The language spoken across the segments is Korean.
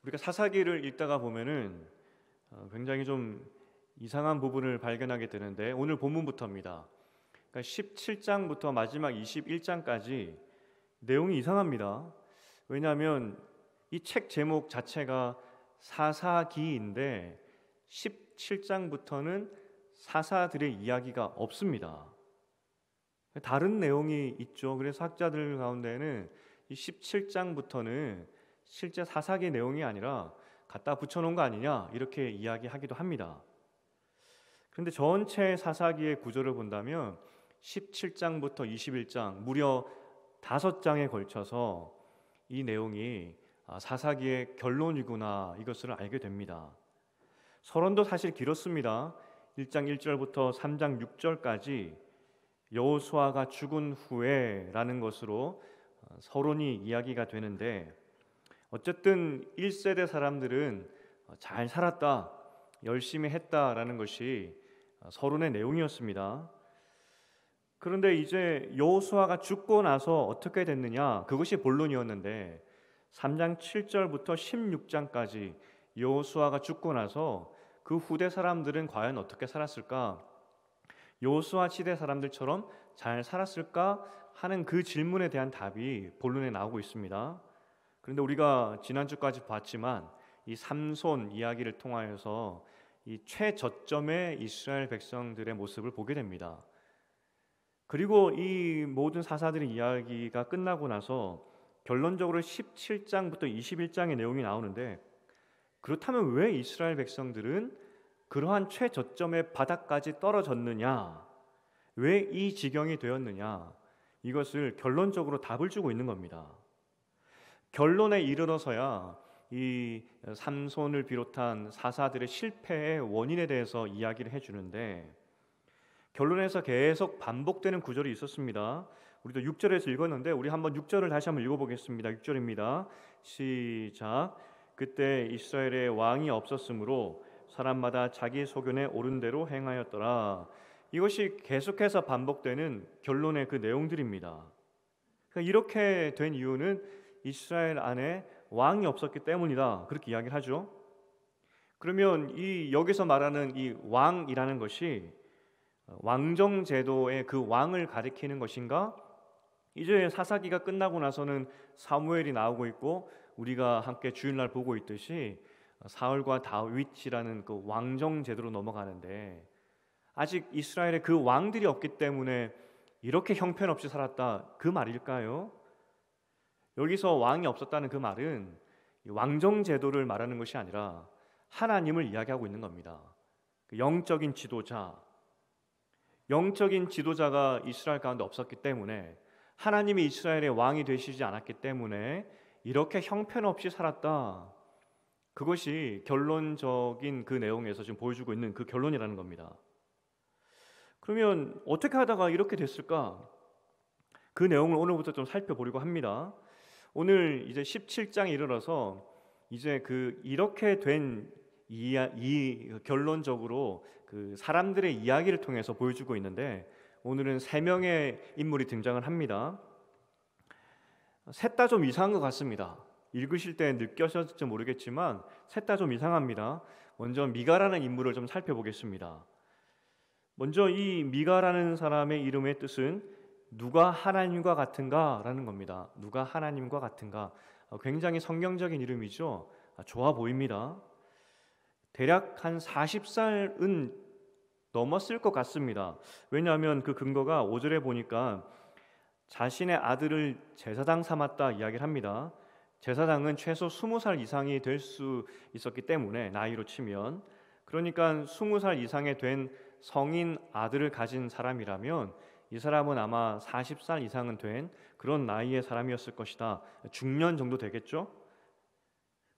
우리가 사사기를 읽다가 보면은 굉장히 좀 이상한 부분을 발견하게 되는데 오늘 본문부터입니다. 그러니까 17장부터 마지막 21장까지 내용이 이상합니다. 왜냐하면 이 책 제목 자체가 사사기인데 17장부터는 사사들의 이야기가 없습니다. 다른 내용이 있죠. 그래서 학자들 가운데는 이 17장부터는 실제 사사기 내용이 아니라 갖다 붙여놓은 거 아니냐 이렇게 이야기하기도 합니다. 그런데 전체 사사기의 구조를 본다면 17장부터 21장 무려 5장에 걸쳐서 이 내용이 사사기의 결론이구나 이것을 알게 됩니다. 서론도 사실 길었습니다. 1장 1절부터 3장 6절까지 여호수아가 죽은 후에 라는 것으로 서론이 이야기가 되는데 어쨌든 1세대 사람들은 잘 살았다, 열심히 했다라는 것이 서론의 내용이었습니다. 그런데 이제 여호수아가 죽고 나서 어떻게 됐느냐, 그것이 본론이었는데 3장 7절부터 16장까지 여호수아가 죽고 나서 그 후대 사람들은 과연 어떻게 살았을까? 여호수아 시대 사람들처럼 잘 살았을까 하는 그 질문에 대한 답이 본론에 나오고 있습니다. 그런데 우리가 지난주까지 봤지만 이 삼손 이야기를 통하여서 이 최저점의 이스라엘 백성들의 모습을 보게 됩니다. 그리고 이 모든 사사들의 이야기가 끝나고 나서 결론적으로 17장부터 21장의 내용이 나오는데, 그렇다면 왜 이스라엘 백성들은 그러한 최저점의 바닥까지 떨어졌느냐, 왜 이 지경이 되었느냐, 이것을 결론적으로 답을 주고 있는 겁니다. 결론에 이르러서야 이 삼손을 비롯한 사사들의 실패의 원인에 대해서 이야기를 해주는데, 결론에서 계속 반복되는 구절이 있었습니다. 우리도 6절에서 읽었는데 우리 한번 6절을 다시 한번 읽어보겠습니다. 6절입니다. 시작. 그때 이스라엘의 왕이 없었으므로 사람마다 자기 소견에 옳은 대로 행하였더라. 이것이 계속해서 반복되는 결론의 그 내용들입니다. 그러니까 이렇게 된 이유는 이스라엘 안에 왕이 없었기 때문이다, 그렇게 이야기를 하죠. 그러면 이 여기서 말하는 이 왕이라는 것이 왕정 제도의 그 왕을 가리키는 것인가? 이제 사사기가 끝나고 나서는 사무엘이 나오고 있고 우리가 함께 주일날 보고 있듯이 사울과 다윗이라는 그 왕정 제도로 넘어가는데, 아직 이스라엘에 그 왕들이 없기 때문에 이렇게 형편없이 살았다, 그 말일까요? 여기서 왕이 없었다는 그 말은 왕정 제도를 말하는 것이 아니라 하나님을 이야기하고 있는 겁니다. 영적인 지도자가 이스라엘 가운데 없었기 때문에, 하나님이 이스라엘의 왕이 되시지 않았기 때문에 이렇게 형편없이 살았다, 그것이 결론적인 그 내용에서 지금 보여주고 있는 그 결론이라는 겁니다. 그러면 어떻게 하다가 이렇게 됐을까? 그 내용을 오늘부터 좀 살펴보려고 합니다. 오늘 이제 17장에 이르러서 이제 이렇게 된 결론적으로 그 사람들의 이야기를 통해서 보여주고 있는데, 오늘은 3명의 인물이 등장을 합니다. 셋 다 좀 이상한 것 같습니다. 읽으실 때 느껴졌을지 모르겠지만 셋 다 좀 이상합니다. 먼저 미가라는 인물을 좀 살펴보겠습니다. 먼저 이 미가라는 사람의 이름의 뜻은 누가 하나님과 같은가 라는 겁니다. 누가 하나님과 같은가, 굉장히 성경적인 이름이죠. 좋아 보입니다. 대략 한 40살은 넘었을 것 같습니다. 왜냐하면 그 근거가 5절에 보니까 자신의 아들을 제사장 삼았다 이야기를 합니다. 제사장은 최소 20살 이상이 될 수 있었기 때문에, 나이로 치면, 그러니까 20살 이상이 된 성인 아들을 가진 사람이라면 이 사람은 아마 40살 이상은 된 그런 나이의 사람이었을 것이다. 중년 정도 되겠죠?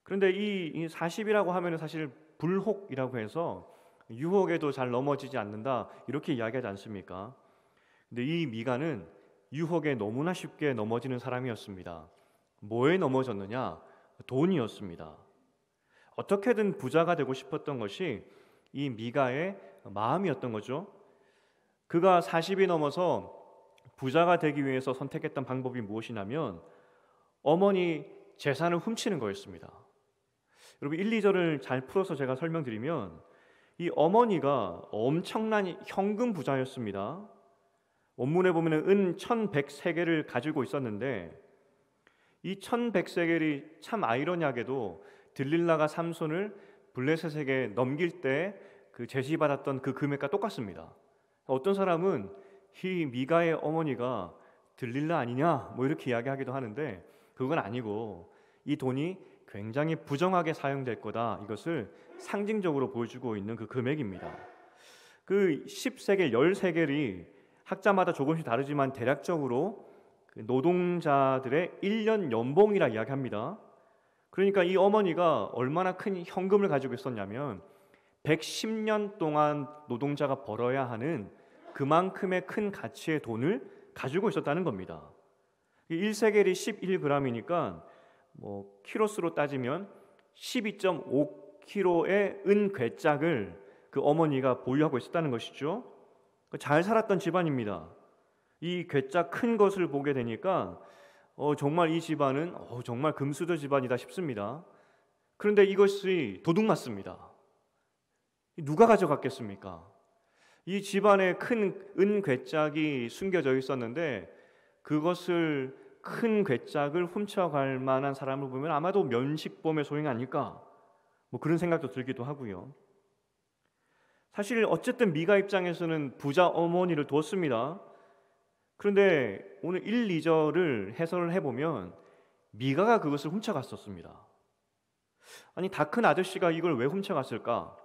그런데 이 40이라고 하면 사실 불혹이라고 해서 유혹에도 잘 넘어지지 않는다, 이렇게 이야기하지 않습니까? 근데 이 미가는 유혹에 너무나 쉽게 넘어지는 사람이었습니다. 뭐에 넘어졌느냐? 돈이었습니다. 어떻게든 부자가 되고 싶었던 것이 이 미가의 마음이었던 거죠. 그가 40이 넘어서 부자가 되기 위해서 선택했던 방법이 무엇이냐면 어머니 재산을 훔치는 거였습니다. 여러분 1, 2절을 잘 풀어서 제가 설명드리면 이 어머니가 엄청난 현금 부자였습니다. 원문에 보면 은 1100세겔을 가지고 있었는데 이 1100세겔이 참 아이러니하게도 들릴라가 삼손을 블레셋에게 넘길 때 그 제시받았던 그 금액과 똑같습니다. 어떤 사람은 이 미가의 어머니가 들릴라 아니냐 뭐 이렇게 이야기하기도 하는데 그건 아니고 이 돈이 굉장히 부정하게 사용될 거다, 이것을 상징적으로 보여주고 있는 그 금액입니다. 그 10세겔, 10세겔이 학자마다 조금씩 다르지만 대략적으로 그 노동자들의 1년 연봉이라 이야기합니다. 그러니까 이 어머니가 얼마나 큰 현금을 가지고 있었냐면 110년 동안 노동자가 벌어야 하는 그만큼의 큰 가치의 돈을 가지고 있었다는 겁니다. 1세겔이 11g이니까 뭐 키로수로 따지면 12.5kg의 은괴짝을 그 어머니가 보유하고 있었다는 것이죠. 잘 살았던 집안입니다. 이 괴짝 큰 것을 보게 되니까 정말 이 집안은 정말 금수저 집안이다 싶습니다. 그런데 이것이 도둑맞습니다. 누가 가져갔겠습니까? 이 집안에 큰 은괴짝이 숨겨져 있었는데 그것을 큰 괴짝을 훔쳐갈 만한 사람을 보면 아마도 면식범의 소행이 아닐까, 뭐 그런 생각도 들기도 하고요. 사실 어쨌든 미가 입장에서는 부자 어머니를 두었습니다. 그런데 오늘 1, 2절을 해설을 해보면 미가가 그것을 훔쳐갔었습니다. 아니, 다 큰 아저씨가 이걸 왜 훔쳐갔을까?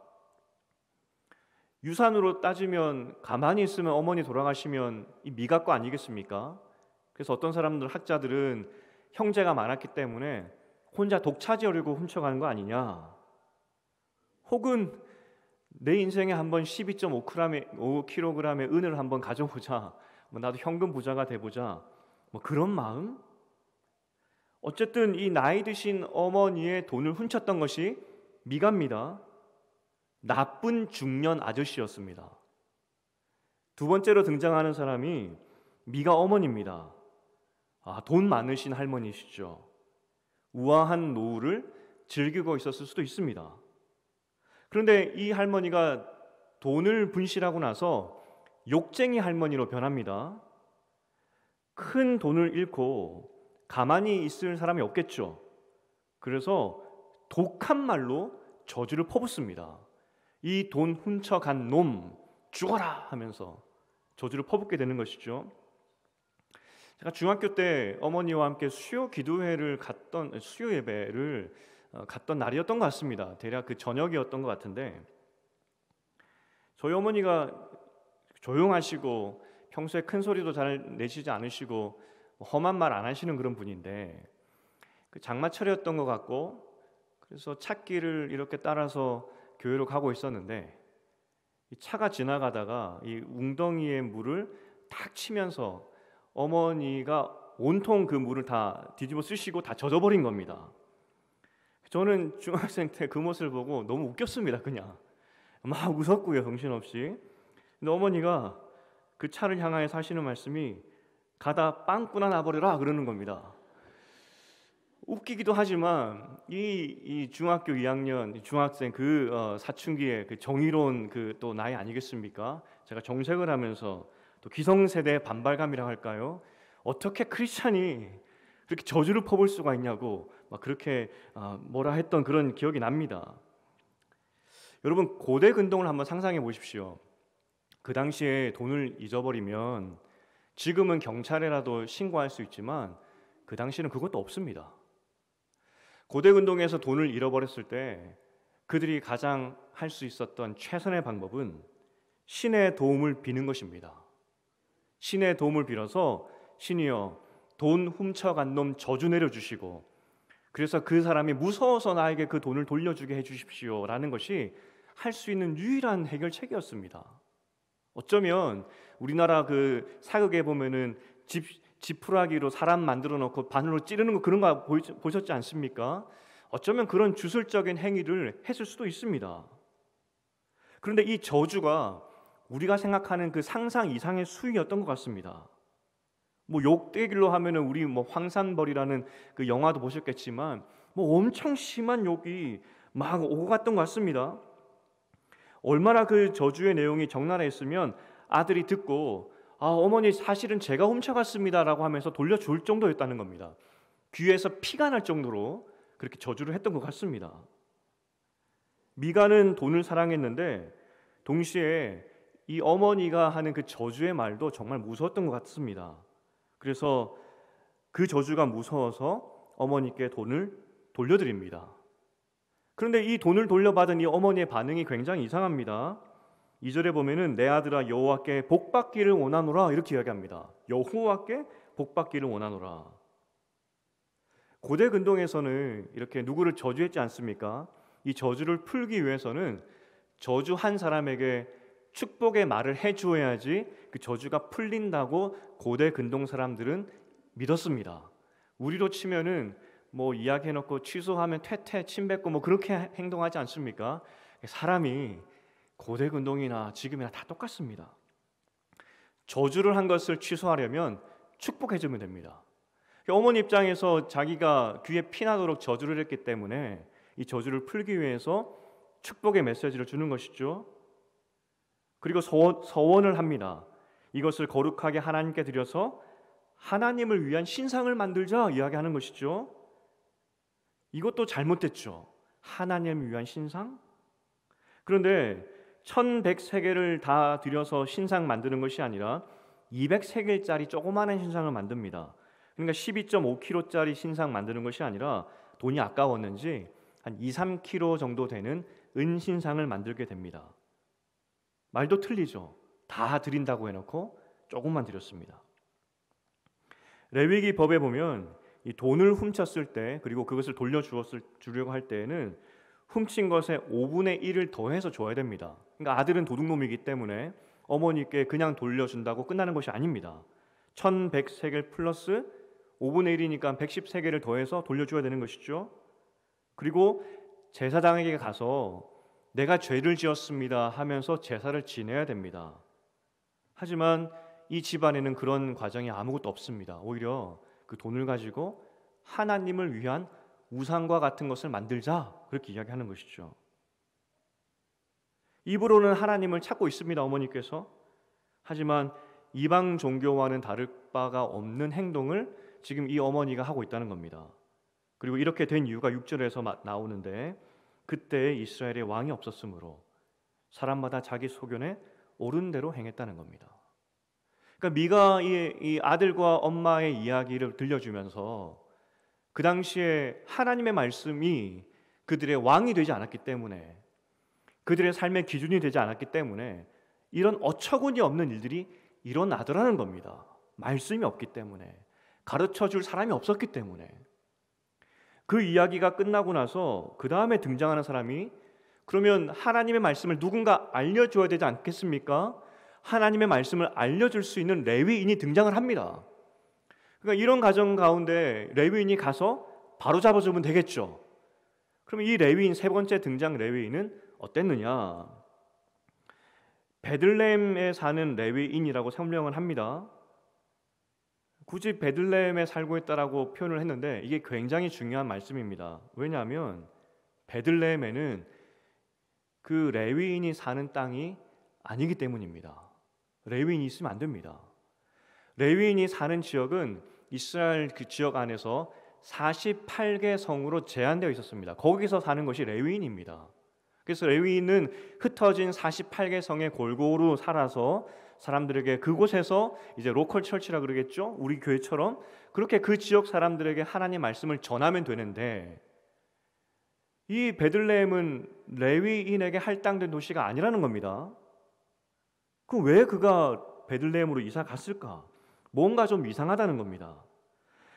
유산으로 따지면 가만히 있으면 어머니 돌아가시면 이 미가 거 아니겠습니까? 그래서 어떤 사람들, 학자들은 형제가 많았기 때문에 혼자 독차지하려고 훔쳐가는 거 아니냐, 혹은 내 인생에 한번 12.5kg의 은을 한번 가져보자, 뭐 나도 현금 부자가 돼보자, 뭐 그런 마음? 어쨌든 이 나이 드신 어머니의 돈을 훔쳤던 것이 미가입니다. 나쁜 중년 아저씨였습니다. 두 번째로 등장하는 사람이 미가 어머니입니다. 돈 많으신 할머니시죠. 우아한 노후를 즐기고 있었을 수도 있습니다. 그런데 이 할머니가 돈을 분실하고 나서 욕쟁이 할머니로 변합니다. 큰 돈을 잃고 가만히 있을 사람이 없겠죠. 그래서 독한 말로 저주를 퍼붓습니다. 이 돈 훔쳐간 놈 죽어라 하면서 저주를 퍼붓게 되는 것이죠. 제가 중학교 때 어머니와 함께 수요 예배를 갔던 날이었던 것 같습니다. 대략 그 저녁이었던 것 같은데, 저희 어머니가 조용하시고 평소에 큰 소리도 잘 내시지 않으시고 험한 말 안 하시는 그런 분인데, 그 장마철이었던 것 같고, 그래서 찻길을 이렇게 따라서 교회로 가고 있었는데 이 차가 지나가다가 이 웅덩이의 물을 탁 치면서 어머니가 온통 그 물을 다 뒤집어 쓰시고 다 젖어버린 겁니다. 저는 중학생 때 그 모습을 보고 너무 웃겼습니다. 그냥 막 웃었고요, 정신없이. 근데 어머니가 그 차를 향하여 하시는 말씀이 가다 빵꾸나 나버려라 그러는 겁니다. 웃기기도 하지만 이 중학교 2학년 중학생 사춘기의 그 정의로운 그 또 나이 아니겠습니까? 제가 정색을 하면서 또 기성세대의 반발감이라고 할까요? 어떻게 크리스찬이 그렇게 저주를 퍼볼 수가 있냐고 막 그렇게 뭐라 했던 그런 기억이 납니다. 여러분, 고대 근동을 한번 상상해 보십시오. 그 당시에 돈을 잊어버리면 지금은 경찰에라도 신고할 수 있지만 그 당시에는 그것도 없습니다. 고대 근동에서 돈을 잃어버렸을 때 그들이 가장 할 수 있었던 최선의 방법은 신의 도움을 비는 것입니다. 신의 도움을 빌어서 신이여 돈 훔쳐간 놈 저주 내려주시고, 그래서 그 사람이 무서워서 나에게 그 돈을 돌려주게 해주십시오 라는 것이 할 수 있는 유일한 해결책이었습니다. 어쩌면 우리나라 그 사극에 보면은 지푸라기로 사람 만들어 놓고 바늘로 찌르는 거, 그런 거 보셨지 않습니까? 어쩌면 그런 주술적인 행위를 했을 수도 있습니다. 그런데 이 저주가 우리가 생각하는 그 상상 이상의 수위였던 것 같습니다. 뭐 욕되길로 하면은 우리 뭐 황산벌이라는 그 영화도 보셨겠지만 뭐 엄청 심한 욕이 막 오고 갔던 것 같습니다. 얼마나 그 저주의 내용이 적나라했으면 아들이 듣고 어머니 사실은 제가 훔쳐갔습니다라고 하면서 돌려줄 정도였다는 겁니다. 귀에서 피가 날 정도로 그렇게 저주를 했던 것 같습니다. 미가는 돈을 사랑했는데 동시에 이 어머니가 하는 그 저주의 말도 정말 무서웠던 것 같습니다. 그래서 그 저주가 무서워서 어머니께 돈을 돌려드립니다. 그런데 이 돈을 돌려받은 이 어머니의 반응이 굉장히 이상합니다. 2절에 보면은 내 아들아 여호와께 복받기를 원하노라 이렇게 이야기합니다. 여호와께 복받기를 원하노라. 고대 근동에서는 이렇게 누구를 저주했지 않습니까? 이 저주를 풀기 위해서는 저주한 사람에게 축복의 말을 해주어야지 그 저주가 풀린다고 고대 근동 사람들은 믿었습니다. 우리로 치면은 뭐 이야기해놓고 취소하면 퇴퇴 침 뱉고 뭐 그렇게 행동하지 않습니까? 사람이 고대 근동이나 지금이나 다 똑같습니다. 저주를 한 것을 취소하려면 축복해주면 됩니다. 어머니 입장에서 자기가 귀에 피나도록 저주를 했기 때문에 이 저주를 풀기 위해서 축복의 메시지를 주는 것이죠. 그리고 서원을 합니다. 이것을 거룩하게 하나님께 드려서 하나님을 위한 신상을 만들자 이야기하는 것이죠. 이것도 잘못됐죠. 하나님을 위한 신상? 그런데 1100세겔을 다 들여서 신상 만드는 것이 아니라 200세겔짜리 조그마한 신상을 만듭니다. 그러니까 12.5kg짜리 신상 만드는 것이 아니라 돈이 아까웠는지 한 2, 3kg 정도 되는 은신상을 만들게 됩니다. 말도 틀리죠. 다 드린다고 해놓고 조금만 드렸습니다. 레위기 법에 보면 이 돈을 훔쳤을 때 그리고 그것을 돌려주려고 할 때에는 훔친 것의 5분의 1을 더해서 줘야 됩니다. 그러니까 아들은 도둑놈이기 때문에 어머니께 그냥 돌려준다고 끝나는 것이 아닙니다. 1100세겔 플러스 5분의 1이니까 110세겔을 더해서 돌려줘야 되는 것이죠. 그리고 제사장에게 가서 내가 죄를 지었습니다 하면서 제사를 지내야 됩니다. 하지만 이 집안에는 그런 과정이 아무것도 없습니다. 오히려 그 돈을 가지고 하나님을 위한 우상과 같은 것을 만들자 그렇게 이야기하는 것이죠. 입으로는 하나님을 찾고 있습니다. 어머니께서. 하지만 이방 종교와는 다를 바가 없는 행동을 지금 이 어머니가 하고 있다는 겁니다. 그리고 이렇게 된 이유가 6절에서 나오는데 그때 이스라엘에 왕이 없었으므로 사람마다 자기 소견에 옳은 대로 행했다는 겁니다. 그러니까 미가 이 아들과 엄마의 이야기를 들려주면서 그 당시에 하나님의 말씀이 그들의 왕이 되지 않았기 때문에 그들의 삶의 기준이 되지 않았기 때문에 이런 어처구니 없는 일들이 일어나더라는 겁니다. 말씀이 없기 때문에 가르쳐줄 사람이 없었기 때문에. 그 이야기가 끝나고 나서 그 다음에 등장하는 사람이 그러면 하나님의 말씀을 누군가 알려줘야 되지 않겠습니까? 하나님의 말씀을 알려줄 수 있는 레위인이 등장을 합니다. 그러니까 이런 가정 가운데 레위인이 가서 바로 잡아주면 되겠죠. 그럼 이 레위인 세 번째 등장 레위인은 어땠느냐? 베들레헴에 사는 레위인이라고 설명을 합니다. 굳이 베들레헴에 살고 있다라고 표현을 했는데 이게 굉장히 중요한 말씀입니다. 왜냐하면 베들레헴에는 그 레위인이 사는 땅이 아니기 때문입니다. 레위인이 있으면 안 됩니다. 레위인이 사는 지역은 이스라엘 그 지역 안에서 48개 성으로 제한되어 있었습니다. 거기서 사는 것이 레위인입니다. 그래서 레위인은 흩어진 48개 성에 골고루 살아서 사람들에게 그곳에서 이제 로컬 철치라 그러겠죠. 우리 교회처럼 그렇게 그 지역 사람들에게 하나님 말씀을 전하면 되는데 이 베들레헴은 레위인에게 할당된 도시가 아니라는 겁니다. 그럼 왜 그가 베들레헴으로 이사 갔을까? 뭔가 좀 이상하다는 겁니다.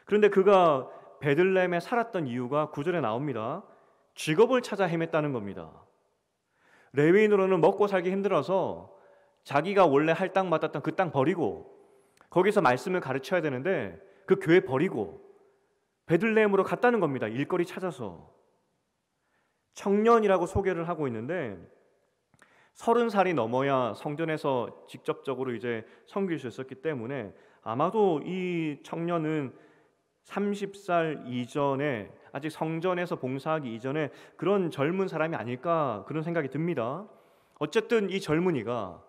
그런데 그가 베들레헴에 살았던 이유가 9절에 나옵니다. 직업을 찾아 헤맸다는 겁니다. 레위인으로는 먹고 살기 힘들어서 자기가 원래 할당 받았던 그 땅 버리고 거기서 말씀을 가르쳐야 되는데 그 교회 버리고 베들레헴으로 갔다는 겁니다. 일거리 찾아서. 청년이라고 소개를 하고 있는데 30살이 넘어야 성전에서 직접적으로 이제 섬길 수 있었기 때문에 아마도 이 청년은 30살 이전에 아직 성전에서 봉사하기 이전에 그런 젊은 사람이 아닐까 그런 생각이 듭니다. 어쨌든 이 젊은이가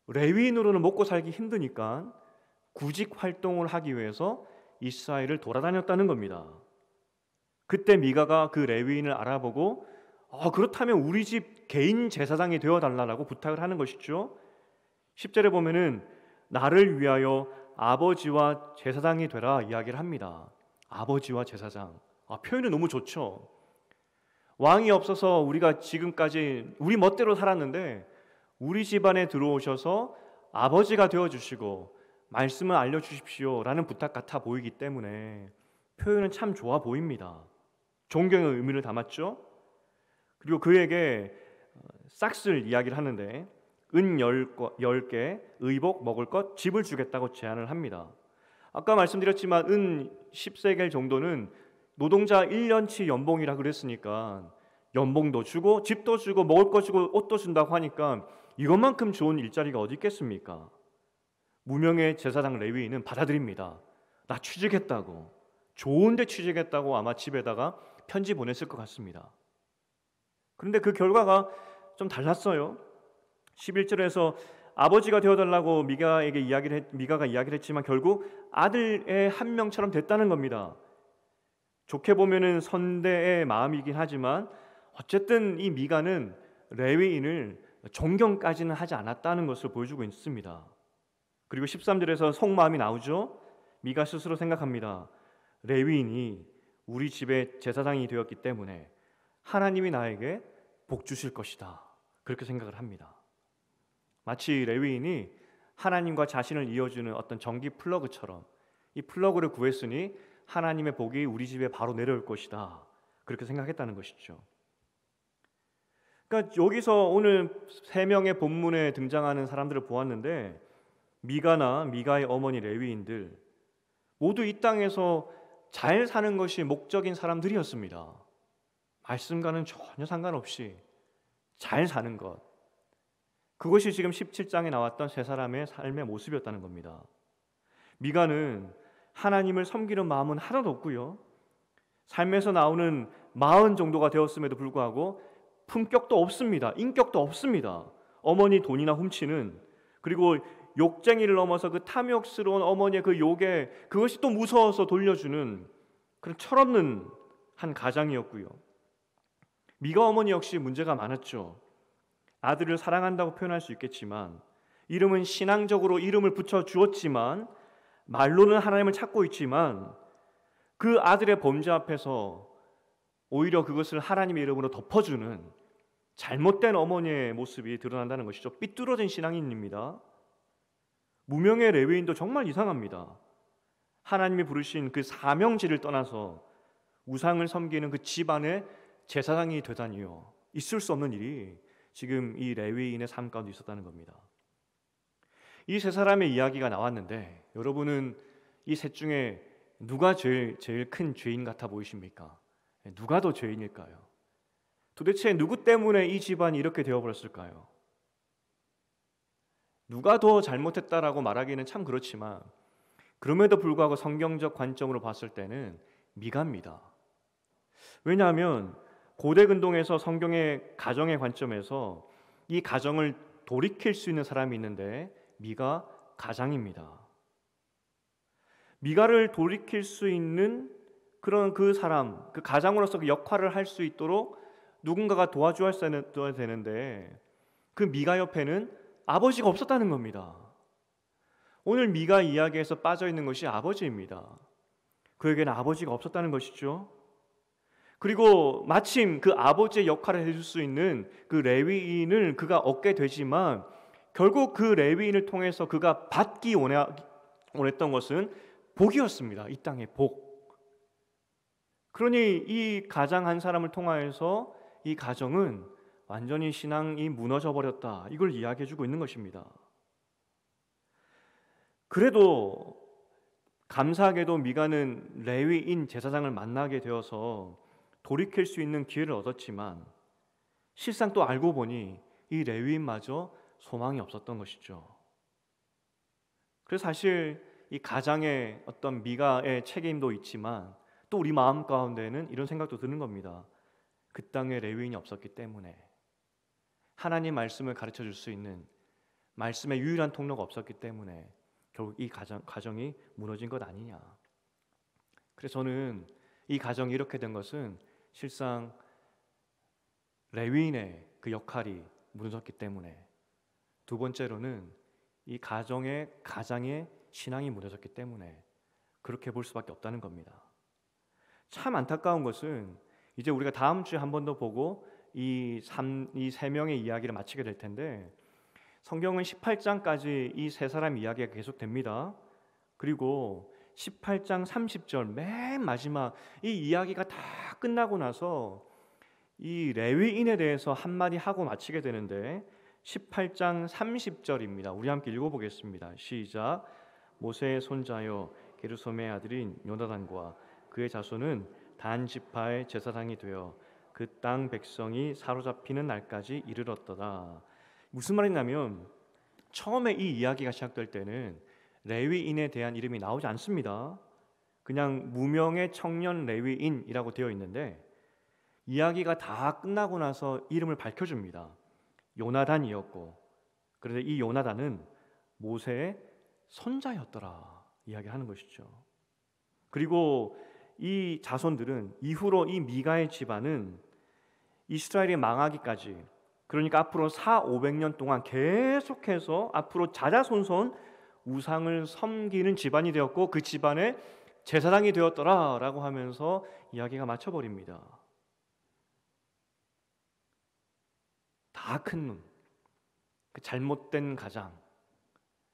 레위인으로는 먹고 살기 힘드니까 구직 활동을 하기 위해서 이스라엘을 돌아다녔다는 겁니다. 그때 미가가 그 레위인을 알아보고 그렇다면 우리 집 개인 제사장이 되어달라고 부탁을 하는 것이죠. 10절에 보면은 나를 위하여 아버지와 제사장이 되라 이야기를 합니다. 아버지와 제사장. 표현이 너무 좋죠. 왕이 없어서 우리가 지금까지 우리 멋대로 살았는데 우리 집안에 들어오셔서 아버지가 되어주시고 말씀을 알려주십시오 라는 부탁 같아 보이기 때문에 표현은 참 좋아 보입니다. 존경의 의미를 담았죠. 그리고 그에게 싹쓸 이야기를 하는데 은 10개, 의복, 먹을 것, 집을 주겠다고 제안을 합니다. 아까 말씀드렸지만 은 10세겔 정도는 노동자 1년치 연봉이라 그랬으니까 연봉도 주고 집도 주고 먹을 거 주고 옷도 준다고 하니까 이것만큼 좋은 일자리가 어디 있겠습니까? 무명의 제사장 레위인은 받아들입니다. 나 취직했다고, 좋은데 취직했다고 아마 집에다가 편지 보냈을 것 같습니다. 그런데 그 결과가 좀 달랐어요. 11절에서 아버지가 되어달라고 미가가 이야기를 했지만 결국 아들의 한 명처럼 됐다는 겁니다. 좋게 보면은 선대의 마음이긴 하지만 어쨌든 이 미가는 레위인을 존경까지는 하지 않았다는 것을 보여주고 있습니다. 그리고 13절에서 속마음이 나오죠. 미가 스스로 생각합니다. 레위인이 우리 집의 제사장이 되었기 때문에 하나님이 나에게 복 주실 것이다. 그렇게 생각을 합니다. 마치 레위인이 하나님과 자신을 이어주는 어떤 전기 플러그처럼 이 플러그를 구했으니 하나님의 복이 우리 집에 바로 내려올 것이다. 그렇게 생각했다는 것이죠. 그러니까 여기서 오늘 3명의 본문에 등장하는 사람들을 보았는데 미가나 미가의 어머니 레위인들 모두 이 땅에서 잘 사는 것이 목적인 사람들이었습니다. 말씀과는 전혀 상관없이 잘 사는 것, 그것이 지금 17장에 나왔던 세 사람의 삶의 모습이었다는 겁니다. 미가는 하나님을 섬기는 마음은 하나도 없고요, 삶에서 나오는 마흔 정도가 되었음에도 불구하고 품격도 없습니다. 인격도 없습니다. 어머니 돈이나 훔치는, 그리고 욕쟁이를 넘어서 그 탐욕스러운 어머니의 그 욕에 그것이 또 무서워서 돌려주는 그런 철없는 한 가장이었고요. 미가 어머니 역시 문제가 많았죠. 아들을 사랑한다고 표현할 수 있겠지만 이름은 신앙적으로 이름을 붙여 주었지만 말로는 하나님을 찾고 있지만 그 아들의 범죄 앞에서 오히려 그것을 하나님의 이름으로 덮어주는 잘못된 어머니의 모습이 드러난다는 것이죠. 삐뚤어진 신앙인입니다. 무명의 레위인도 정말 이상합니다. 하나님이 부르신 그 사명지를 떠나서 우상을 섬기는 그 집안의 제사장이 되다니요. 있을 수 없는 일이 지금 이 레위인의 삶 가운데 있었다는 겁니다. 이 세 사람의 이야기가 나왔는데 여러분은 이 셋 중에 누가 제일 큰 죄인 같아 보이십니까? 누가 더 죄인일까요? 도대체 누구 때문에 이 집안이 이렇게 되어버렸을까요? 누가 더 잘못했다라고 말하기는 참 그렇지만 그럼에도 불구하고 성경적 관점으로 봤을 때는 미가입니다. 왜냐하면 고대 근동에서 성경의 가정의 관점에서 이 가정을 돌이킬 수 있는 사람이 있는데 미가 가장입니다. 미가를 돌이킬 수 있는 그런 그 사람, 그 가장으로서 그 역할을 할 수 있도록 누군가가 도와줘야 되는데 그 미가 옆에는 아버지가 없었다는 겁니다. 오늘 미가 이야기에서 빠져있는 것이 아버지입니다. 그에게는 아버지가 없었다는 것이죠. 그리고 마침 그 아버지의 역할을 해줄 수 있는 그 레위인을 그가 얻게 되지만 결국 그 레위인을 통해서 그가 받기 원했던 것은 복이었습니다. 이 땅의 복. 그러니 이 가장 한 사람을 통하여서 이 가정은 완전히 신앙이 무너져 버렸다. 이걸 이야기해주고 있는 것입니다. 그래도 감사하게도 미가는 레위인 제사장을 만나게 되어서 돌이킬 수 있는 기회를 얻었지만 실상 또 알고 보니 이 레위인마저 소망이 없었던 것이죠. 그래서 사실 이 가장의 어떤 미가의 책임도 있지만 또 우리 마음 가운데는 이런 생각도 드는 겁니다. 그 땅에 레위인이 없었기 때문에, 하나님 말씀을 가르쳐 줄 수 있는 말씀의 유일한 통로가 없었기 때문에 결국 이 가정이 무너진 것 아니냐. 그래서 저는 이 가정이 이렇게 된 것은 실상 레위인의 그 역할이 무너졌기 때문에, 두 번째로는 이 가장의 신앙이 무너졌기 때문에 그렇게 볼 수밖에 없다는 겁니다. 참 안타까운 것은 이제 우리가 다음 주에 한 번 더 보고 이 세 명의 이야기를 마치게 될 텐데, 성경은 18장까지 이 세 사람 이야기가 계속됩니다. 그리고 18장 30절 맨 마지막 이 이야기가 다 끝나고 나서 이 레위인에 대해서 한마디 하고 마치게 되는데, 18장 30절입니다. 우리 함께 읽어보겠습니다. 시작. 모세의 손자여 게르솜의 아들인 요나단과 그의 자손은 단 지파의 제사장이 되어 그 땅 백성이 사로잡히는 날까지 이르렀더라. 무슨 말이냐면, 처음에 이 이야기가 시작될 때는 레위인에 대한 이름이 나오지 않습니다. 그냥 무명의 청년 레위인이라고 되어 있는데, 이야기가 다 끝나고 나서 이름을 밝혀줍니다. 요나단이었고, 그런데 이 요나단은 모세의 손자였더라 이야기하는 것이죠. 그리고 이 자손들은 이후로 이 미가의 집안은 이스라엘이 망하기까지, 그러니까 앞으로 400~500년 동안 계속해서 앞으로 자자손손 우상을 섬기는 집안이 되었고, 그 집안의 제사장이 되었더라라고 하면서 이야기가 맞춰버립니다. 다 큰 눈, 그 잘못된 가장,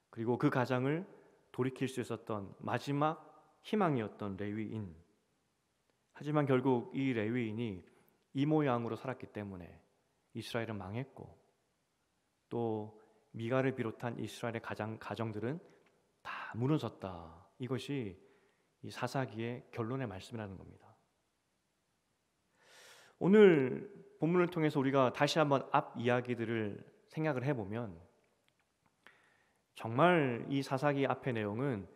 그리고 그 가장을 돌이킬 수 있었던 마지막 희망이었던 레위인. 하지만 결국 이 레위인이 이 모양으로 살았기 때문에 이스라엘은 망했고, 또 미가를 비롯한 이스라엘의 가정들은 다 무너졌다. 이것이 이 사사기의 결론의 말씀이라는 겁니다. 오늘 본문을 통해서 우리가 다시 한번 앞 이야기들을 생각을 해보면, 정말 이 사사기 앞의 내용은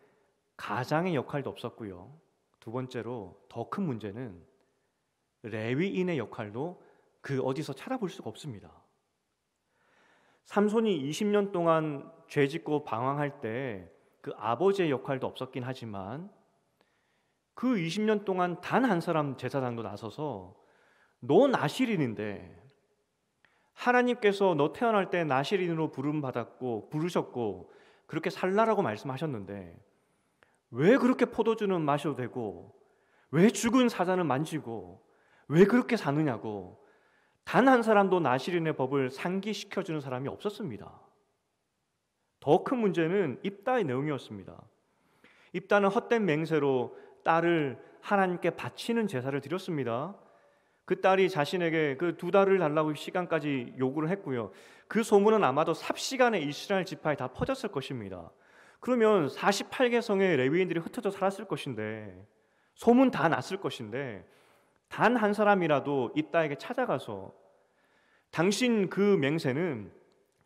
가장의 역할도 없었고요, 두 번째로 더 큰 문제는 레위인의 역할도 그 어디서 찾아볼 수가 없습니다. 삼손이 20년 동안 죄짓고 방황할 때 그 아버지의 역할도 없었긴 하지만, 그 20년 동안 단 한 사람 제사장도 나서서 너 나실인인데, 하나님께서 너 태어날 때 나실인으로 부르셨고 그렇게 살라라고 말씀하셨는데 왜 그렇게 포도주는 마셔도 되고, 왜 죽은 사자는 만지고, 왜 그렇게 사느냐고 단 한 사람도 나실인의 법을 상기시켜주는 사람이 없었습니다. 더 큰 문제는 입다의 내용이었습니다. 입다는 헛된 맹세로 딸을 하나님께 바치는 제사를 드렸습니다. 그 딸이 자신에게 그 2달을 달라고 시간까지 요구를 했고요. 그 소문은 아마도 삽시간에 이스라엘 지파에 다 퍼졌을 것입니다. 그러면 48개 성의 레위인들이 흩어져 살았을 것인데, 소문 다 났을 것인데, 단 한 사람이라도 입다에게 찾아가서 당신 그 맹세는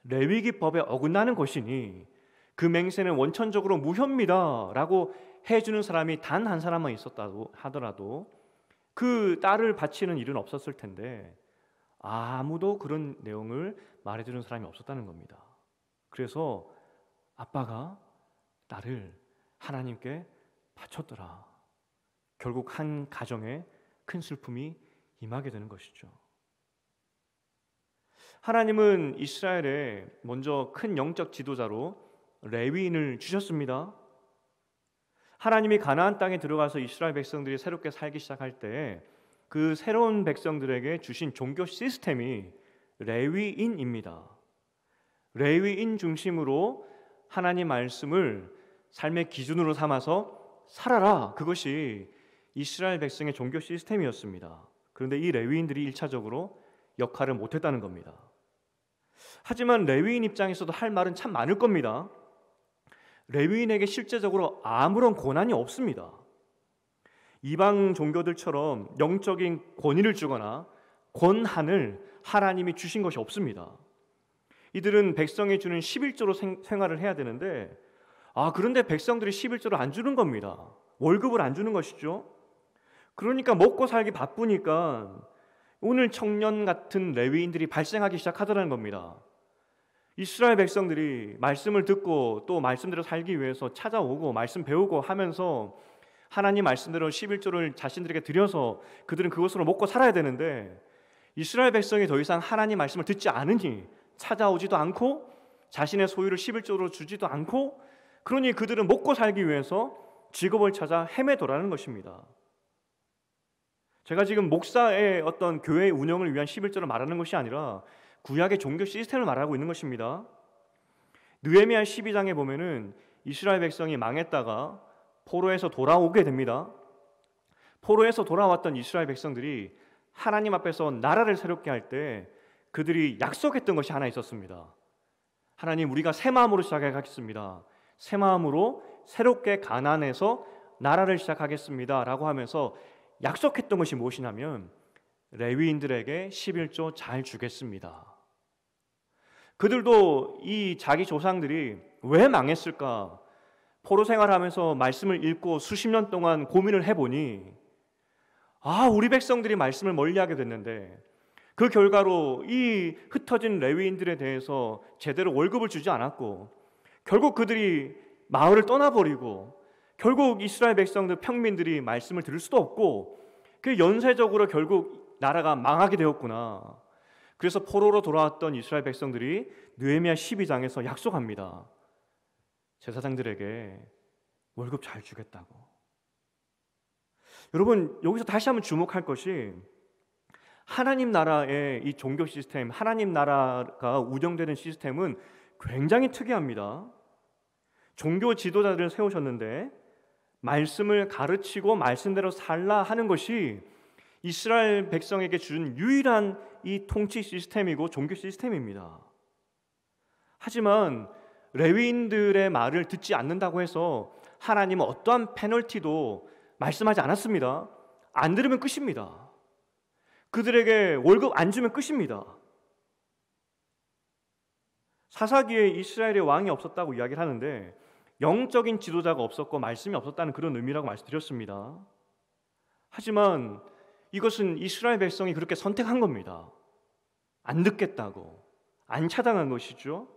레위기법에 어긋나는 것이니 그 맹세는 원천적으로 무효입니다 라고 해주는 사람이 단 한 사람만 있었다고 하더라도 그 딸을 바치는 일은 없었을 텐데, 아무도 그런 내용을 말해주는 사람이 없었다는 겁니다. 그래서 아빠가 딸을 하나님께 바쳤더라. 결국 한 가정에 큰 슬픔이 임하게 되는 것이죠. 하나님은 이스라엘에 먼저 큰 영적 지도자로 레위인을 주셨습니다. 하나님이 가나안 땅에 들어가서 이스라엘 백성들이 새롭게 살기 시작할 때 그 새로운 백성들에게 주신 종교 시스템이 레위인입니다. 레위인 중심으로 하나님 말씀을 삶의 기준으로 삼아서 살아라. 그것이 이스라엘 백성의 종교 시스템이었습니다. 그런데 이 레위인들이 1차적으로 역할을 못했다는 겁니다. 하지만 레위인 입장에서도 할 말은 참 많을 겁니다. 레위인에게 실제적으로 아무런 권한이 없습니다. 이방 종교들처럼 영적인 권위를 주거나 권한을 하나님이 주신 것이 없습니다. 이들은 백성이 주는 11조로 생활을 해야 되는데, 그런데 백성들이 11조를 안 주는 겁니다. 월급을 안 주는 것이죠. 그러니까 먹고 살기 바쁘니까 오늘 청년 같은 레위인들이 발생하기 시작하더라는 겁니다. 이스라엘 백성들이 말씀을 듣고 또 말씀대로 살기 위해서 찾아오고 말씀 배우고 하면서 하나님 말씀대로 11조를 자신들에게 드려서 그들은 그것으로 먹고 살아야 되는데, 이스라엘 백성이 더 이상 하나님 말씀을 듣지 않으니 찾아오지도 않고 자신의 소유를 11조로 주지도 않고, 그러니 그들은 먹고 살기 위해서 직업을 찾아 헤매더라는 것입니다. 제가 지금 목사의 어떤 교회 운영을 위한 11조를 말하는 것이 아니라 구약의 종교 시스템을 말하고 있는 것입니다. 느헤미야 12장에 보면은 이스라엘 백성이 망했다가 포로에서 돌아오게 됩니다. 포로에서 돌아왔던 이스라엘 백성들이 하나님 앞에서 나라를 새롭게 할 때 그들이 약속했던 것이 하나 있었습니다. 하나님, 우리가 새 마음으로 시작하겠습니다. 새 마음으로 새롭게 가난해서 나라를 시작하겠습니다 라고 하면서 약속했던 것이 무엇이냐면 레위인들에게 11조 잘 주겠습니다. 그들도 이 자기 조상들이 왜 망했을까? 포로 생활하면서 말씀을 읽고 수십 년 동안 고민을 해보니, 우리 백성들이 말씀을 멀리하게 됐는데 그 결과로 이 흩어진 레위인들에 대해서 제대로 월급을 주지 않았고, 결국 그들이 마을을 떠나버리고 결국 이스라엘 백성들 평민들이 말씀을 들을 수도 없고, 그 연쇄적으로 결국 나라가 망하게 되었구나. 그래서 포로로 돌아왔던 이스라엘 백성들이 느헤미야 12장에서 약속합니다. 제사장들에게 월급 잘 주겠다고. 여러분, 여기서 다시 한번 주목할 것이 하나님 나라의 이 종교 시스템, 하나님 나라가 운영되는 시스템은 굉장히 특이합니다. 종교 지도자들을 세우셨는데 말씀을 가르치고 말씀대로 살라 하는 것이 이스라엘 백성에게 준 유일한 이 통치 시스템이고 종교 시스템입니다. 하지만 레위인들의 말을 듣지 않는다고 해서 하나님은 어떠한 페널티도 말씀하지 않았습니다. 안 들으면 끝입니다. 그들에게 월급 안 주면 끝입니다. 사사기에 이스라엘의 왕이 없었다고 이야기를 하는데 영적인 지도자가 없었고 말씀이 없었다는 그런 의미라고 말씀드렸습니다. 하지만 이것은 이스라엘 백성이 그렇게 선택한 겁니다. 안 듣겠다고, 안 차당한 것이죠.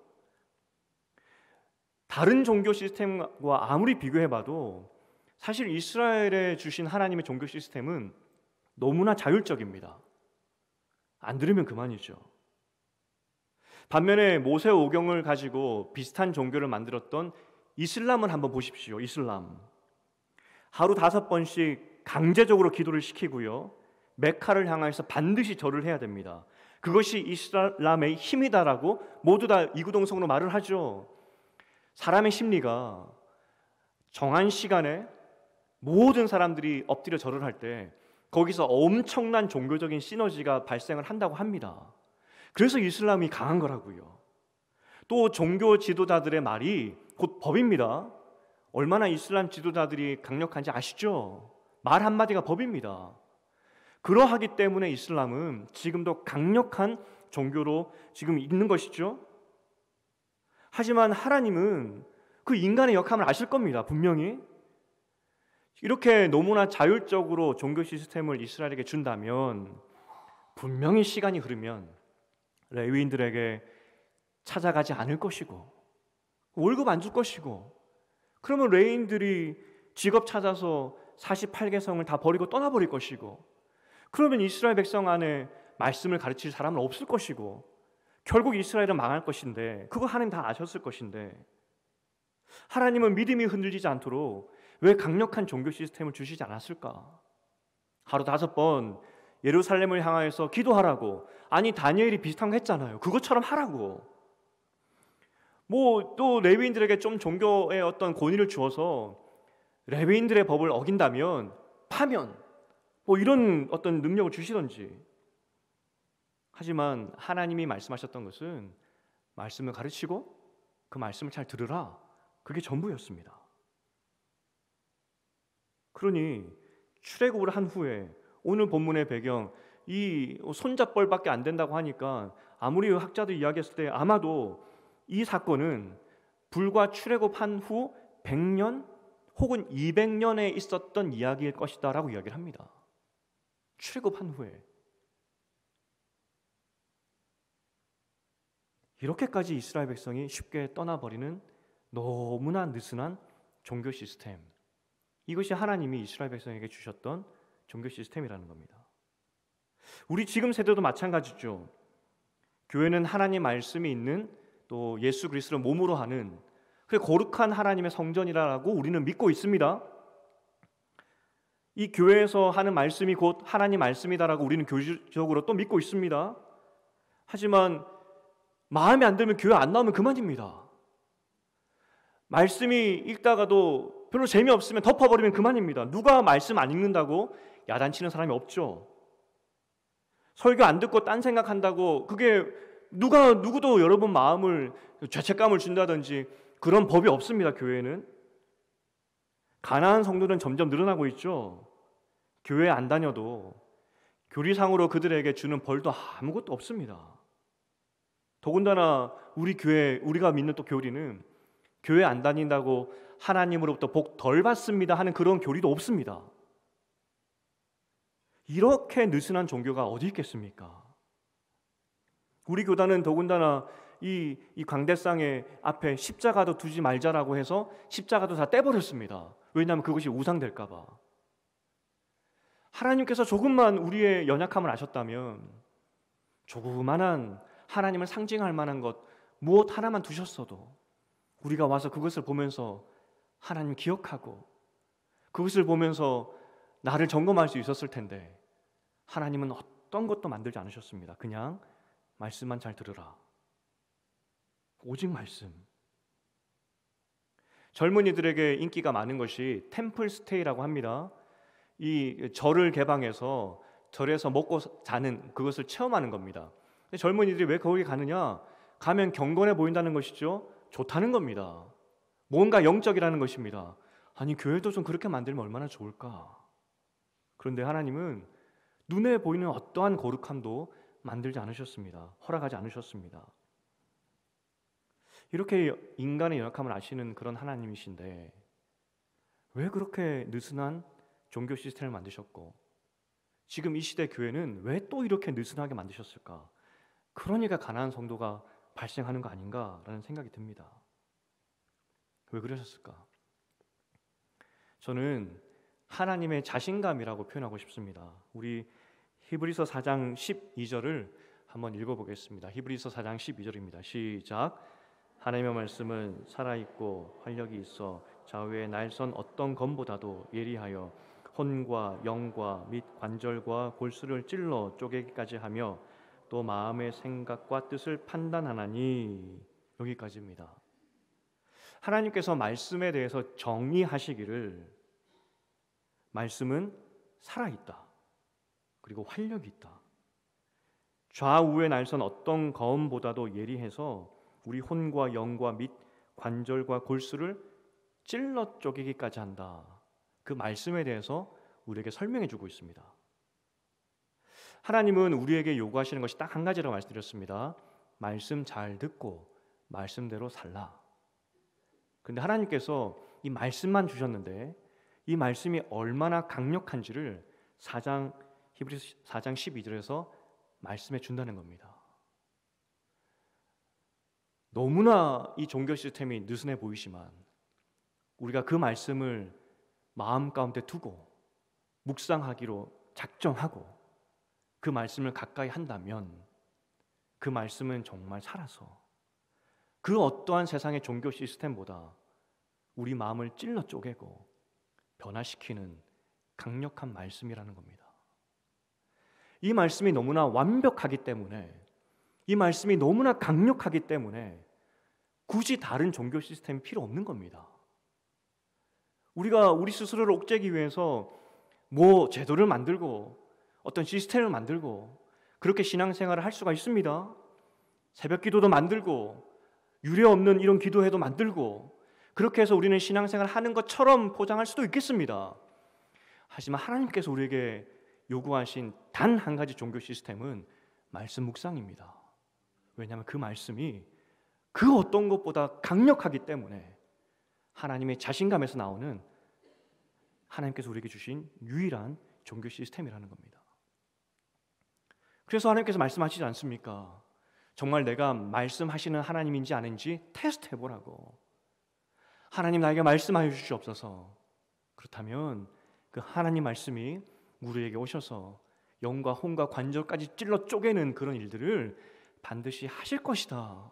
다른 종교 시스템과 아무리 비교해봐도 사실 이스라엘에 주신 하나님의 종교 시스템은 너무나 자율적입니다. 안 들으면 그만이죠. 반면에 모세 오경을 가지고 비슷한 종교를 만들었던 이슬람을 한번 보십시오. 이슬람. 하루 5번씩 강제적으로 기도를 시키고요. 메카를 향해서 반드시 절을 해야 됩니다. 그것이 이슬람의 힘이다라고 모두 다 이구동성으로 말을 하죠. 사람의 심리가 정한 시간에 모든 사람들이 엎드려 절을 할 때 거기서 엄청난 종교적인 시너지가 발생을 한다고 합니다. 그래서 이슬람이 강한 거라고요. 또 종교 지도자들의 말이 곧 법입니다. 얼마나 이슬람 지도자들이 강력한지 아시죠? 말 한마디가 법입니다. 그러하기 때문에 이슬람은 지금도 강력한 종교로 지금 있는 것이죠. 하지만 하나님은 그 인간의 역함을 아실 겁니다. 분명히. 이렇게 너무나 자율적으로 종교 시스템을 이스라엘에게 준다면 분명히 시간이 흐르면 레위인들에게 찾아가지 않을 것이고 월급 안 줄 것이고, 그러면 레위인들이 직업 찾아서 48개 성을 다 버리고 떠나버릴 것이고, 그러면 이스라엘 백성 안에 말씀을 가르칠 사람은 없을 것이고 결국 이스라엘은 망할 것인데, 그거 하나님 다 아셨을 것인데 하나님은 믿음이 흔들리지 않도록 왜 강력한 종교 시스템을 주시지 않았을까? 하루 5번 예루살렘을 향하여서 기도하라고. 아니 다니엘이 비슷한 거 했잖아요. 그것처럼 하라고. 또 레위인들에게 좀 종교의 어떤 권위를 주어서 레위인들의 법을 어긴다면 파면 이런 어떤 능력을 주시던지. 하지만 하나님이 말씀하셨던 것은 말씀을 가르치고 그 말씀을 잘 들으라. 그게 전부였습니다. 그러니 출애굽을 한 후에 오늘 본문의 배경, 이 손잡벌밖에 안 된다고 하니까 아무리 학자들 이야기했을 때 아마도 이 사건은 불과 출애굽한 후 100년 혹은 200년에 있었던 이야기일 것이다 라고 이야기를 합니다. 출애굽한 후에 이렇게까지 이스라엘 백성이 쉽게 떠나버리는 너무나 느슨한 종교 시스템, 이것이 하나님이 이스라엘 백성에게 주셨던 종교 시스템이라는 겁니다. 우리 지금 세대도 마찬가지죠. 교회는 하나님 말씀이 있는 또 예수 그리스도를 몸으로 하는 그 거룩한 하나님의 성전이라고 우리는 믿고 있습니다. 이 교회에서 하는 말씀이 곧 하나님 말씀이다라고 우리는 교리적으로 또 믿고 있습니다. 하지만 마음에 안 들면 교회 안 나오면 그만입니다. 말씀이 읽다가도 별로 재미없으면 덮어버리면 그만입니다. 누가 말씀 안 읽는다고 야단치는 사람이 없죠. 설교 안 듣고 딴 생각한다고 그게 누구도 여러분 마음을 죄책감을 준다든지 그런 법이 없습니다. 교회는. 가난한 성도는 점점 늘어나고 있죠. 교회 안 다녀도 교리상으로 그들에게 주는 벌도 아무것도 없습니다. 더군다나 우리 교회, 우리가 믿는 또 교리는 교회 안 다닌다고 하나님으로부터 복 덜 받습니다 하는 그런 교리도 없습니다. 이렇게 느슨한 종교가 어디 있겠습니까? 우리 교단은 더군다나 이 광대상의 앞에 십자가도 두지 말자라고 해서 십자가도 다 떼버렸습니다. 왜냐하면 그것이 우상될까 봐. 하나님께서 조금만 우리의 연약함을 아셨다면 조그만한 하나님을 상징할 만한 것 무엇 하나만 두셨어도 우리가 와서 그것을 보면서 하나님 기억하고 그것을 보면서 나를 점검할 수 있었을 텐데 하나님은 어떤 것도 만들지 않으셨습니다. 그냥 말씀만 잘 들으라. 오직 말씀. 젊은이들에게 인기가 많은 것이 템플 스테이라고 합니다. 이 절을 개방해서 절에서 먹고 자는 그것을 체험하는 겁니다. 근데 젊은이들이 왜 거기 가느냐? 가면 경건해 보인다는 것이죠. 좋다는 겁니다. 뭔가 영적이라는 것입니다. 아니 교회도 좀 그렇게 만들면 얼마나 좋을까? 그런데 하나님은 눈에 보이는 어떠한 거룩함도 만들지 않으셨습니다. 허락하지 않으셨습니다. 이렇게 인간의 연약함을 아시는 그런 하나님이신데 왜 그렇게 느슨한 종교 시스템을 만드셨고 지금 이 시대 교회는 왜 또 이렇게 느슨하게 만드셨을까? 그러니까 가난한 성도가 발생하는 거 아닌가라는 생각이 듭니다. 왜 그러셨을까? 저는 하나님의 자신감이라고 표현하고 싶습니다. 우리 히브리서 4장 12절을 한번 읽어보겠습니다. 히브리서 4장 12절입니다. 시작. 하나님의 말씀은 살아있고 활력이 있어 좌우의 날선 어떤 검보다도 예리하여 혼과 영과 및 관절과 골수를 찔러 쪼개기까지 하며 또 마음의 생각과 뜻을 판단하나니. 여기까지입니다. 하나님께서 말씀에 대해서 정의하시기를 말씀은 살아있다. 그리고 활력이 있다. 좌우의 날선 어떤 검보다도 예리해서 우리 혼과 영과 및 관절과 골수를 찔러 쪼개기까지 한다. 그 말씀에 대해서 우리에게 설명해 주고 있습니다. 하나님은 우리에게 요구하시는 것이 딱 한 가지라고 말씀드렸습니다. 말씀 잘 듣고 말씀대로 살라. 근데 하나님께서 이 말씀만 주셨는데 이 말씀이 얼마나 강력한지를 히브리서 4장 12절에서 말씀해 준다는 겁니다. 너무나 이 종교 시스템이 느슨해 보이지만 우리가 그 말씀을 마음 가운데 두고 묵상하기로 작정하고 그 말씀을 가까이 한다면 그 말씀은 정말 살아서 그 어떠한 세상의 종교 시스템보다 우리 마음을 찔러 쪼개고 변화시키는 강력한 말씀이라는 겁니다. 이 말씀이 너무나 완벽하기 때문에 이 말씀이 너무나 강력하기 때문에 굳이 다른 종교 시스템이 필요 없는 겁니다. 우리가 우리 스스로를 옥죄기 위해서 뭐 제도를 만들고 어떤 시스템을 만들고 그렇게 신앙생활을 할 수가 있습니다. 새벽 기도도 만들고 유례 없는 이런 기도회도 만들고 그렇게 해서 우리는 신앙생활을 하는 것처럼 포장할 수도 있겠습니다. 하지만 하나님께서 우리에게 요구하신 단 한 가지 종교 시스템은 말씀 묵상입니다. 왜냐하면 그 말씀이 그 어떤 것보다 강력하기 때문에 하나님의 자신감에서 나오는 하나님께서 우리에게 주신 유일한 종교 시스템이라는 겁니다. 그래서 하나님께서 말씀하시지 않습니까? 정말 내가 말씀하시는 하나님인지 아닌지 테스트 해보라고. 하나님 나에게 말씀하여 주시옵소서. 그렇다면 그 하나님 말씀이 우리에게 오셔서 영과 혼과 관절까지 찔러 쪼개는 그런 일들을 반드시 하실 것이다.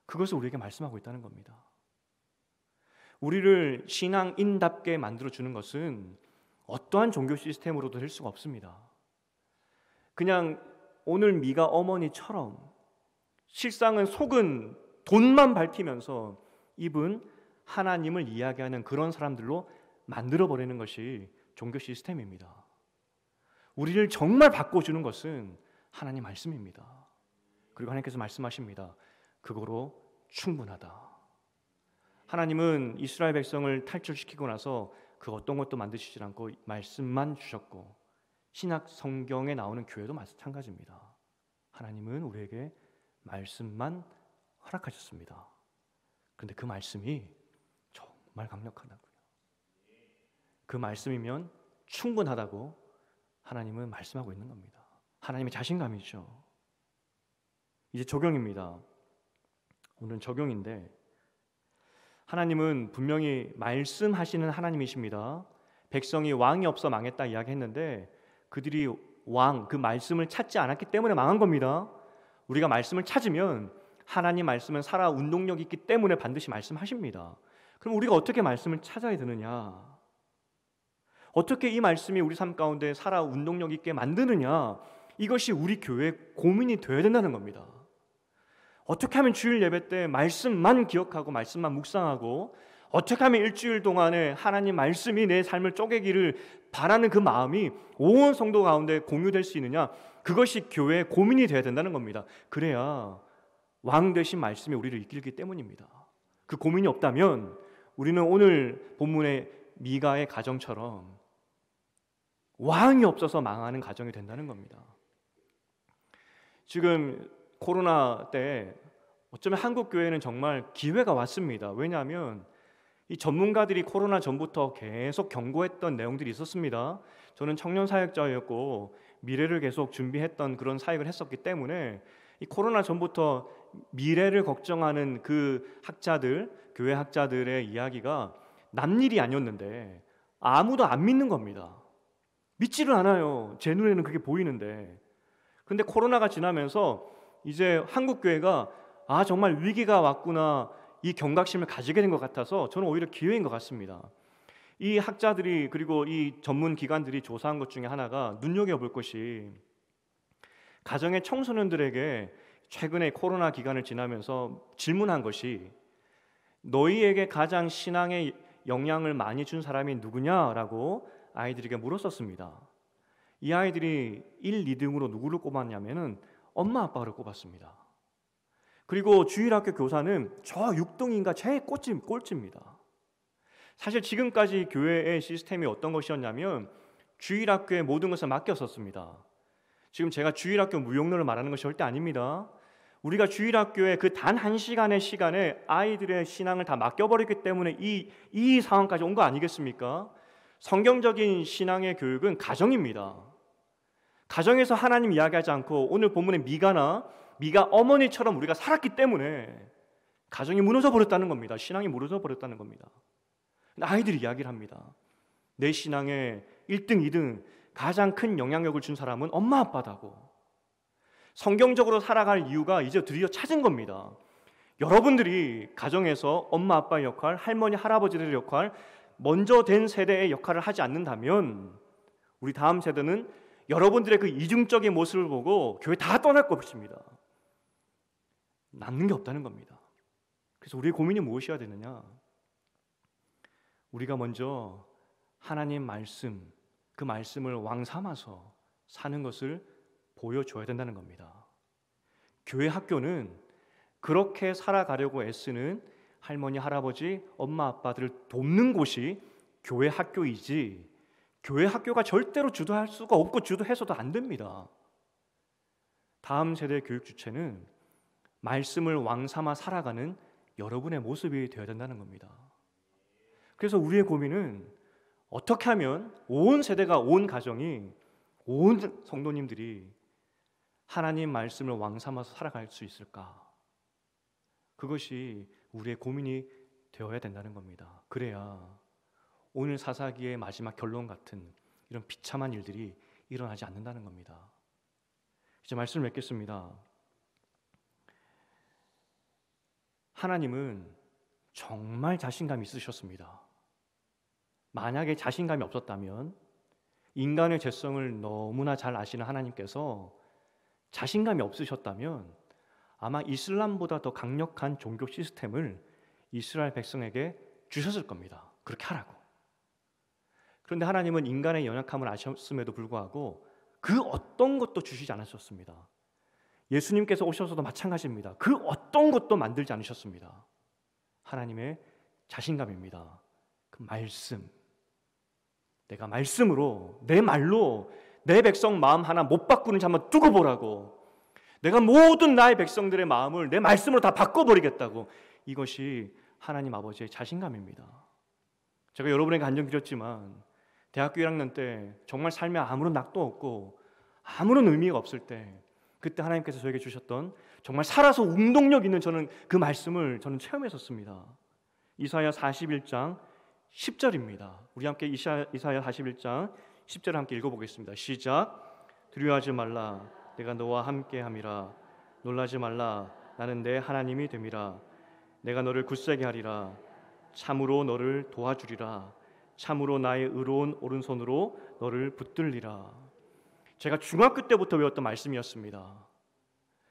그것을 우리에게 말씀하고 있다는 겁니다. 우리를 신앙인답게 만들어주는 것은 어떠한 종교 시스템으로도 될 수가 없습니다. 그냥 오늘 미가 어머니처럼 실상은 속은 돈만 밝히면서 입은 하나님을 이야기하는 그런 사람들로 만들어버리는 것이 종교 시스템입니다. 우리를 정말 바꿔주는 것은 하나님 말씀입니다. 그리고 하나님께서 말씀하십니다. 그거로 충분하다. 하나님은 이스라엘 백성을 탈출시키고 나서 그 어떤 것도 만드시지 않고 말씀만 주셨고, 신약 성경에 나오는 교회도 마찬가지입니다. 하나님은 우리에게 말씀만 허락하셨습니다. 그런데 그 말씀이 정말 강력하다고요. 그 말씀이면 충분하다고 하나님은 말씀하고 있는 겁니다. 하나님의 자신감이죠. 이제 적용입니다. 오늘은 적용인데, 하나님은 분명히 말씀하시는 하나님이십니다. 백성이 왕이 없어 망했다 이야기했는데 그들이 그 말씀을 찾지 않았기 때문에 망한 겁니다. 우리가 말씀을 찾으면 하나님 말씀은 살아 운동력이 있기 때문에 반드시 말씀하십니다. 그럼 우리가 어떻게 말씀을 찾아야 되느냐? 어떻게 이 말씀이 우리 삶 가운데 살아 운동력 있게 만드느냐? 이것이 우리 교회의 고민이 되어야 된다는 겁니다. 어떻게 하면 주일 예배 때 말씀만 기억하고 말씀만 묵상하고, 어떻게 하면 일주일 동안에 하나님 말씀이 내 삶을 쪼개기를 바라는 그 마음이 온 성도 가운데 공유될 수 있느냐? 그것이 교회의 고민이 되어야 된다는 겁니다. 그래야 왕 되신 말씀이 우리를 이끌기 때문입니다. 그 고민이 없다면 우리는 오늘 본문의 미가의 가정처럼 왕이 없어서 망하는 가정이 된다는 겁니다. 지금 코로나 때 어쩌면 한국 교회는 정말 기회가 왔습니다. 왜냐하면 이 전문가들이 코로나 전부터 계속 경고했던 내용들이 있었습니다. 저는 청년 사역자였고 미래를 계속 준비했던 그런 사역을 했었기 때문에 이 코로나 전부터 미래를 걱정하는 그 학자들, 교회 학자들의 이야기가 남일이 아니었는데 아무도 안 믿는 겁니다. 믿지를 않아요. 제 눈에는 그게 보이는데. 그런데 코로나가 지나면서 이제 한국 교회가 정말 위기가 왔구나, 이 경각심을 가지게 된 것 같아서 저는 오히려 기회인 것 같습니다. 이 학자들이 그리고 이 전문 기관들이 조사한 것 중에 하나가 눈여겨볼 것이, 가정의 청소년들에게 최근에 코로나 기간을 지나면서 질문한 것이 너희에게 가장 신앙에 영향을 많이 준 사람이 누구냐라고 아이들에게 물었었습니다. 이 아이들이 1, 2등으로 누구를 꼽았냐면은 엄마 아빠를 꼽았습니다. 그리고 주일학교 교사는 저 6등인가 제일 꼴찌입니다. 사실 지금까지 교회의 시스템이 어떤 것이었냐면 주일학교에 모든 것을 맡겼었습니다. 지금 제가 주일학교 무용론을 말하는 것이 절대 아닙니다. 우리가 주일학교에 그 단 한 시간의 시간에 아이들의 신앙을 다 맡겨버렸기 때문에 이 상황까지 온 거 아니겠습니까? 성경적인 신앙의 교육은 가정입니다. 가정에서 하나님 이야기하지 않고 오늘 본문의 미가 어머니처럼 우리가 살았기 때문에 가정이 무너져 버렸다는 겁니다. 신앙이 무너져 버렸다는 겁니다. 아이들이 이야기를 합니다. 내 신앙에 1등, 2등 가장 큰 영향력을 준 사람은 엄마 아빠다고. 성경적으로 살아갈 이유가 이제 드디어 찾은 겁니다. 여러분들이 가정에서 엄마 아빠의 역할, 할머니 할아버지들의 역할, 먼저 된 세대의 역할을 하지 않는다면 우리 다음 세대는 여러분들의 그 이중적인 모습을 보고 교회 다 떠날 것입니다. 남는 게 없다는 겁니다. 그래서 우리의 고민이 무엇이어야 되느냐? 우리가 먼저 하나님 말씀, 그 말씀을 왕 삼아서 사는 것을 보여줘야 된다는 겁니다. 교회 학교는 그렇게 살아가려고 애쓰는 할머니, 할아버지, 엄마, 아빠들을 돕는 곳이 교회 학교이지, 교회 학교가 절대로 주도할 수가 없고 주도해서도 안 됩니다. 다음 세대의 교육 주체는 말씀을 왕 삼아 살아가는 여러분의 모습이 되어야 된다는 겁니다. 그래서 우리의 고민은 어떻게 하면 온 세대가, 온 가정이, 온 성도님들이 하나님 말씀을 왕 삼아서 살아갈 수 있을까? 그것이 우리의 고민이 되어야 된다는 겁니다. 그래야 오늘 사사기의 마지막 결론 같은 이런 비참한 일들이 일어나지 않는다는 겁니다. 이제 말씀을 맺겠습니다. 하나님은 정말 자신감이 있으셨습니다. 만약에 자신감이 없었다면, 인간의 죄성을 너무나 잘 아시는 하나님께서 자신감이 없으셨다면 아마 이슬람보다 더 강력한 종교 시스템을 이스라엘 백성에게 주셨을 겁니다. 그렇게 하라고. 그런데 하나님은 인간의 연약함을 아셨음에도 불구하고 그 어떤 것도 주시지 않으셨습니다. 예수님께서 오셔서도 마찬가지입니다. 그 어떤 것도 만들지 않으셨습니다. 하나님의 자신감입니다. 그 말씀. 내가 말씀으로, 내 말로 내 백성 마음 하나 못 바꾸는지 한번 두고 보라고. 내가 모든 나의 백성들의 마음을 내 말씀으로 다 바꿔버리겠다고. 이것이 하나님 아버지의 자신감입니다. 제가 여러분에게 간증드렸지만 대학교 1학년 때 정말 삶에 아무런 낙도 없고 아무런 의미가 없을 때, 그때 하나님께서 저에게 주셨던 정말 살아서 운동력 있는 저는 그 말씀을 저는 체험했었습니다. 이사야 41장 10절입니다. 우리 함께 이사야 41장 10절을 함께 읽어보겠습니다. 시작. 두려워하지 말라. 내가 너와 함께함이라. 놀라지 말라. 나는 내 하나님이 됨이라. 내가 너를 굳세게 하리라. 참으로 너를 도와주리라. 참으로 나의 의로운 오른손으로 너를 붙들리라. 제가 중학교 때부터 외웠던 말씀이었습니다.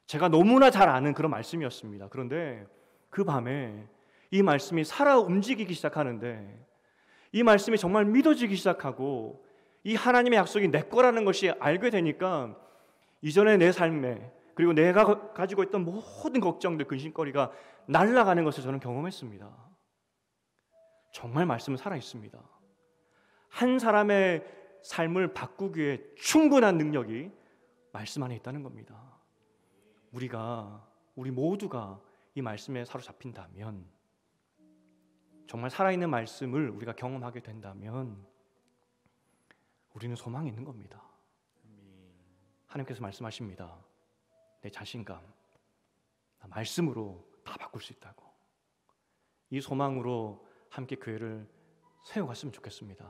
제가 너무나 잘 아는 그런 말씀이었습니다. 그런데 그 밤에 이 말씀이 살아 움직이기 시작하는데, 이 말씀이 정말 믿어지기 시작하고 이 하나님의 약속이 내 거라는 것이 알게 되니까 이전에 내 삶에, 그리고 내가 가지고 있던 모든 걱정들, 근심거리가 날아가는 것을 저는 경험했습니다. 정말 말씀은 살아있습니다. 한 사람의 삶을 바꾸기에 충분한 능력이 말씀 안에 있다는 겁니다. 우리 모두가 이 말씀에 사로잡힌다면, 정말 살아있는 말씀을 우리가 경험하게 된다면 우리는 소망이 있는 겁니다. 하나님께서 말씀하십니다. 내 자신감, 말씀으로 다 바꿀 수 있다고. 이 소망으로 함께 교회를 세워갔으면 좋겠습니다.